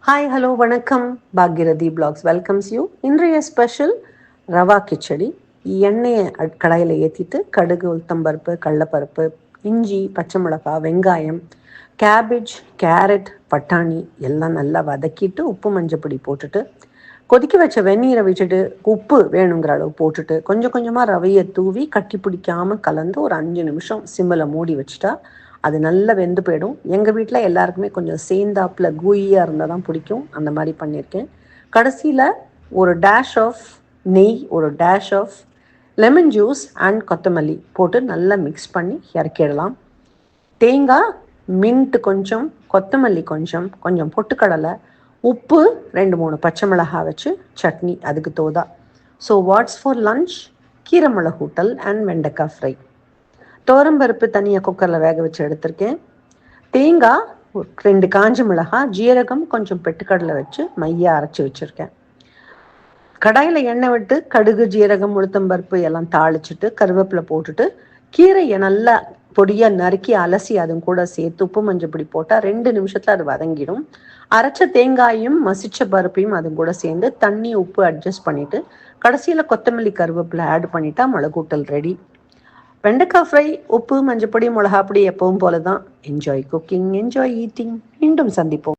Hi hello வணக்கம். பாக்யரதி blocks welcomes you. இன்றைய special rava khichdi. எண்ணெயை கடாயில் ஏற்றிட்டு கடுகு, உளுத்தம்பருப்பு, கடலப்பருப்பு, இஞ்சி, பச்சை மிளகாய், வெங்காயம், கேபேஜ், கேரட், பட்டாணி எல்லாம் நல்லா வதக்கிட்டு உப்பு மஞ்சப்பொடி போட்டுட்டு கொதிக்க வச்ச வெந்நீரை வச்சுட்டு உப்பு வேணுங்கிற அளவு போட்டுட்டு கொஞ்சம் கொஞ்சமாக ரவையை தூவி கட்டி பிடிக்காமல் கலந்து ஒரு 5 நிமிஷம் சிம்மில் மூடி வச்சுட்டா அது நல்லா வெந்து போயிடும். எங்கள் வீட்டில் எல்லாருக்குமே கொஞ்சம் சேர்ந்தாப்பில் கூயியாக இருந்தால் தான் பிடிக்கும். அந்த மாதிரி பண்ணியிருக்கேன். கடைசியில் ஒரு டேஷ் ஆஃப் நெய், ஒரு dash of lemon juice and கொத்தமல்லி போட்டு நல்லா மிக்ஸ் பண்ணி இறக்கிடலாம். தேங்காய், மின்ட்டு கொஞ்சம், கொத்தமல்லி கொஞ்சம், கொஞ்சம் பொட்டுக்கடலை, உப்பு, 2-3 பச்சை மிளகாய் வச்சு சட்னி அதுக்கு தோதா. So what's for lunch? கீரை மிளகூட்டல் அண்ட் வெண்டைக்காய் ஃப்ரை. துவரம்பருப்பு தனியாக குக்கரில் வேக வச்சு எடுத்திருக்கேன். தேங்காய், 2 காஞ்ச மிளகாய், ஜீரகம், கொஞ்சம் பெட்டுக்கடலை வச்சு மையாக அரைச்சி வச்சுருக்கேன். கடாயில் எண்ணெய் விட்டு கடுகு, ஜீரகம், உளுத்தம்பருப்பு எல்லாம் தாளிச்சிட்டு கருவேப்பிலை போட்டுட்டு கீரையை நல்லா பொடியாக நறுக்கி அலசி அதுவும் கூட சேர்த்து உப்பு மஞ்சப்பொடி போட்டால் 2 நிமிஷத்தில் அது வதங்கிடும். அரைச்ச தேங்காயும் மசிச்ச பருப்பையும் அதுவும் கூட சேர்ந்து தண்ணி உப்பு அட்ஜஸ்ட் பண்ணிவிட்டு கடைசியில் கொத்தமல்லி கருவேப்பிலை ஆட் பண்ணிட்டா மிளகூட்டல் ரெடி. வெண்டைக்காய் ஃப்ரை உப்பு மஞ்சப்பொடி மிளகாப்பொடி எப்பவும் போல தான். Enjoy cooking, enjoy eating. மீண்டும் சந்திப்போம்.